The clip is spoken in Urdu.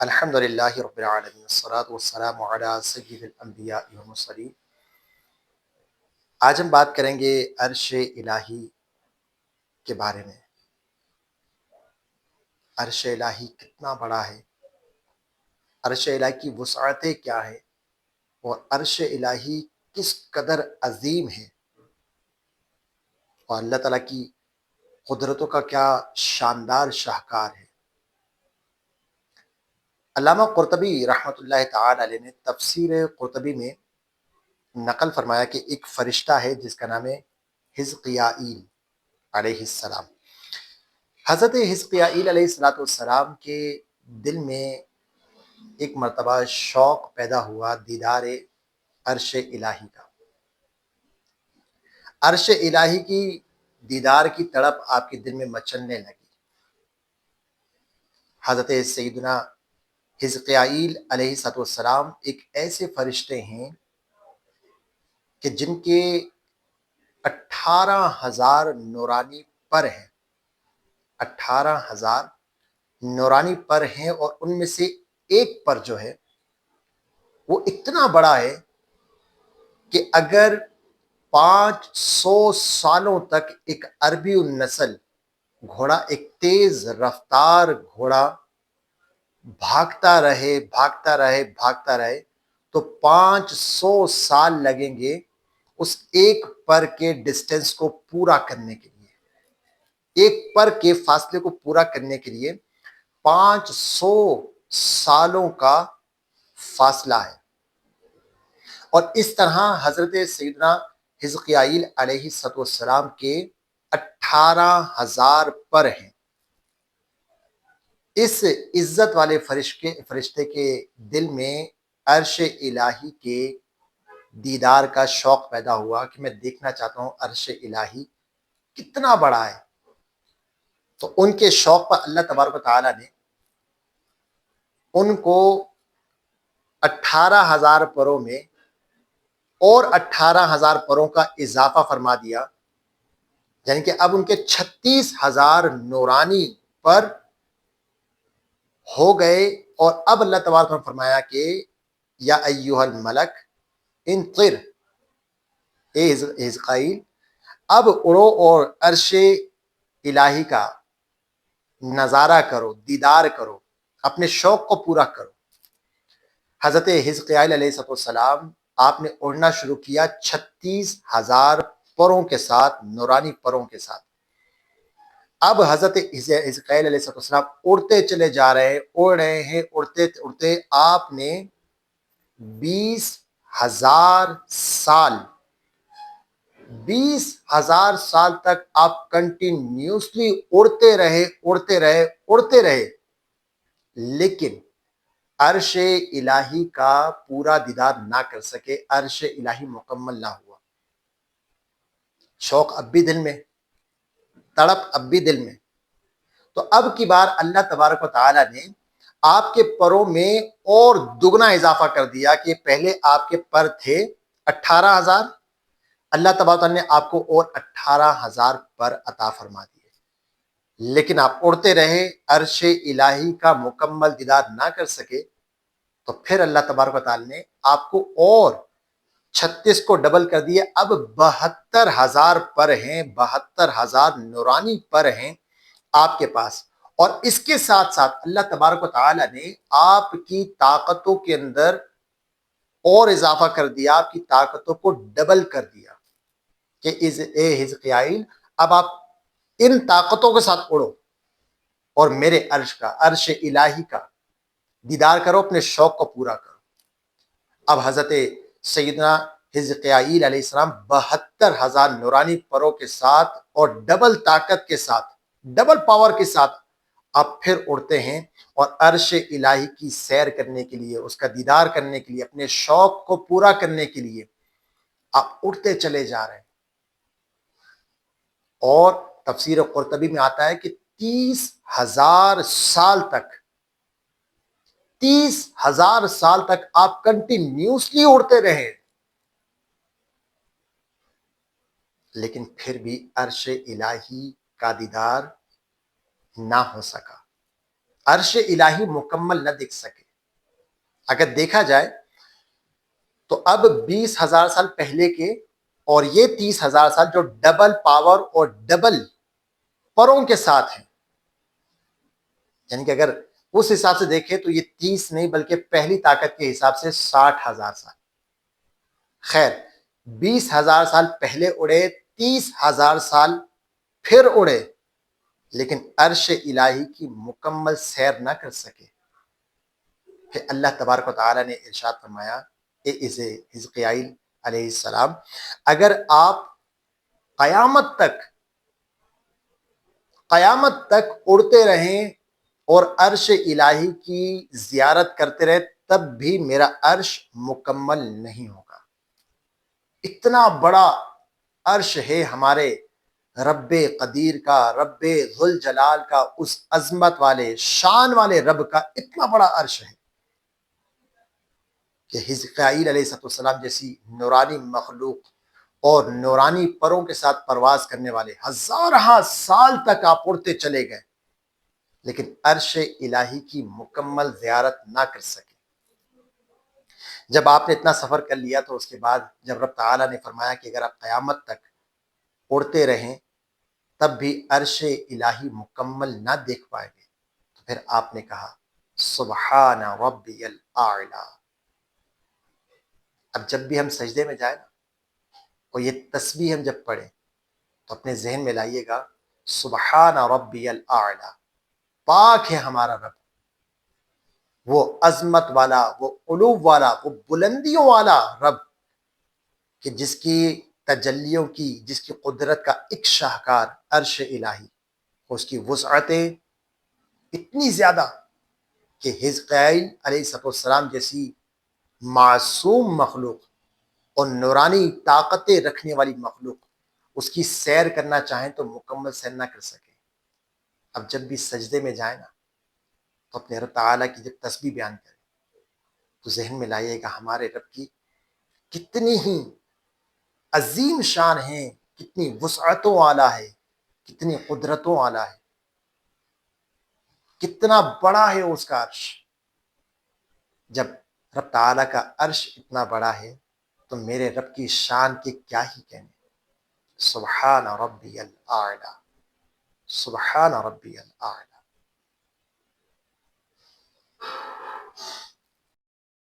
الحمدللہ رب العالمین والصلاة والسلام علی سید الانبیاء والمرسلین۔ آج ہم بات کریں گے عرش الہی کے بارے میں۔ عرش الہی کتنا بڑا ہے، عرش الہی کی وسعتیں کیا ہے، اور عرش الہی کس قدر عظیم ہے، اور اللہ تعالیٰ کی قدرتوں کا کیا شاندار شاہکار ہے۔ علامہ قرطبی رحمۃ اللہ تعالی علیہ نے تفسیر قرطبی میں نقل فرمایا کہ ایک فرشتہ ہے جس کا نام ہے حزقیائیل علیہ السلام۔ حضرت حزقیائیل علیہ السلام کے دل میں ایک مرتبہ شوق پیدا ہوا دیدار عرش الہی کا۔ عرش الہی کی دیدار کی تڑپ آپ کے دل میں مچلنے لگی۔ حضرت سیدنا حزقیائیل علیہ السلام ایک ایسے فرشتے ہیں کہ جن کے 18,000 نورانی پر ہیں، 18,000 نورانی پر ہیں، اور ان میں سے ایک پر جو ہے وہ اتنا بڑا ہے کہ اگر 500 سالوں تک ایک عربی النسل گھوڑا، ایک تیز رفتار گھوڑا بھاگتا رہے تو 500 سال لگیں گے اس ایک پر کے ڈسٹینس کو پورا کرنے کے لیے، ایک پر کے فاصلے کو پورا کرنے کے لیے 500 سالوں کا فاصلہ ہے۔ اور اس طرح حضرت سیدنا حزقیائیل علیہ السلام کے 18,000 پر ہیں۔ اس عزت والے فرشتے کے دل میں عرش الہی کے دیدار کا شوق پیدا ہوا کہ میں دیکھنا چاہتا ہوں عرش الہی کتنا بڑا ہے۔ تو ان کے شوق پر اللہ تبارک و تعالی نے ان کو 18,000 پروں میں اور 18,000 پروں کا اضافہ فرما دیا، یعنی کہ اب ان کے 36,000 نورانی پر ہو گئے۔ اور اب اللہ تبارک نے فرمایا کہ یا ایھا الملک انطر، اے حزقیل اب اڑو اور عرش الہی کا نظارہ کرو، دیدار کرو، اپنے شوق کو پورا کرو۔ حضرت حزقیل علیہ السلام آپ نے اڑنا شروع کیا 36,000 پروں کے ساتھ، نورانی پروں کے ساتھ۔ اب حضرت حزقیل علیہ السلام اڑتے چلے جا رہے ہیں، اڑ رہے ہیں، اڑتے اڑتے آپ نے 20,000 سال تک آپ کنٹینیوسلی اڑتے رہے، لیکن عرش الہی کا پورا دیدار نہ کر سکے، عرش الہی مکمل نہ ہوا۔ شوق اب بھی دل میں، تڑپ اب بھی دل میں۔ تو اب کی بار اللہ تبارک و تعالی نے آپ کے پروں میں اور دگنا اضافہ کر دیا کہ پہلے آپ کے پر تھے 18,000، اللہ تبارک و تعالی نے آپ کو اور 18,000 پر عطا فرما دیے، لیکن آپ اڑتے رہے، عرش الہی کا مکمل دیدار نہ کر سکے۔ تو پھر اللہ تبارک و تعالی نے آپ کو اور 36 کو ڈبل کر دیا، اب 72,000 پر ہیں، 72,000 نورانی پر ہیں آپ کے پاس۔ اور اس کے ساتھ ساتھ اللہ تبارک و تعالی نے آپ کی طاقتوں کے اندر اور اضافہ کر دیا، آپ کی طاقتوں کو ڈبل کر دیا کہ اے حزقیائیل اب آپ ان طاقتوں کے ساتھ اڑو اور میرے عرش الہی کا دیدار کرو، اپنے شوق کو پورا کرو۔ اب حضرت سیدنا حزقیائیل علیہ السلام 72,000 نورانی پروں کے ساتھ اور ڈبل طاقت کے ساتھ، ڈبل پاور کے ساتھ آپ پھر اڑتے ہیں، اور عرش الہی کی سیر کرنے کے لیے، اس کا دیدار کرنے کے لیے، اپنے شوق کو پورا کرنے کے لیے آپ اڑتے چلے جا رہے ہیں۔ اور تفسیر قرطبی میں آتا ہے کہ 30,000 سال تک آپ کنٹینیوسلی اڑتے رہے، لیکن پھر بھی عرش الہی کا دیدار نہ ہو سکا۔ عرش الہی مکمل نہ دکھ سکے. اگر دیکھا جائے تو اب 20,000 سال پہلے کے اور یہ 30,000 سال جو ڈبل پاور اور ڈبل پروں کے ساتھ ہیں، یعنی کہ اگر اس حساب سے دیکھیں تو یہ 30 نہیں بلکہ پہلی طاقت کے حساب سے 60,000 سال. خیر، 20,000 سال پہلے اڑے، 30,000 سال پھر اڑے، لیکن عرش الہی کی مکمل سیر نہ کر سکے. پھر اللہ تبارک و تعالیٰ نے ارشاد فرمایا، اے حزقیال علیہ السلام، اگر آپ قیامت تک اڑتے رہیں اور عرش الہی کی زیارت کرتے رہے، تب بھی میرا عرش مکمل نہیں ہوگا. اتنا بڑا عرش ہے ہمارے رب قدیر کا، رب ذوالجلال کا، اس عظمت والے شان والے رب کا اتنا بڑا عرش ہے کہ حزقیال علیہ السلام جیسی نورانی مخلوق اور نورانی پروں کے ساتھ پرواز کرنے والے ہزارہ سال تک آپ اڑتے چلے گئے، لیکن عرش الہی کی مکمل زیارت نہ کر سکے. جب آپ نے اتنا سفر کر لیا تو اس کے بعد جب رب تعالیٰ نے فرمایا کہ اگر آپ قیامت تک اڑتے رہیں تب بھی عرش الہی مکمل نہ دیکھ پائیں گے، تو پھر آپ نے کہا سبحان ربی الاعلی. اب جب بھی ہم سجدے میں جائیں نا اور یہ تسبیح ہم جب پڑھیں تو اپنے ذہن میں لائیے گا سبحان ربی الاعلی، پاک ہے ہمارا رب، وہ عظمت والا، وہ علو والا، وہ بلندیوں والا رب کہ جس کی تجلیوں کی، جس کی قدرت کا ایک شاہکار عرش الہی، اس کی وسعتیں اتنی زیادہ کہ حزقیال علیہ السلام جیسی معصوم مخلوق اور نورانی طاقتیں رکھنے والی مخلوق اس کی سیر کرنا چاہیں تو مکمل سیر نہ کر سکے. اب جب بھی سجدے میں جائیں نا تو اپنے رب تعالیٰ کی جب تسبیح بیان کریں تو ذہن میں لائیے گا ہمارے رب کی کتنی ہی عظیم شان ہے، کتنی وسعتوں والا ہے، کتنی قدرتوں والا ہے، کتنا بڑا ہے اس کا عرش. جب رب تعالیٰ کا عرش اتنا بڑا ہے تو میرے رب کی شان کے کیا ہی کہنے. سبحان ربی الاعلی، سبحان ربی الاعلی.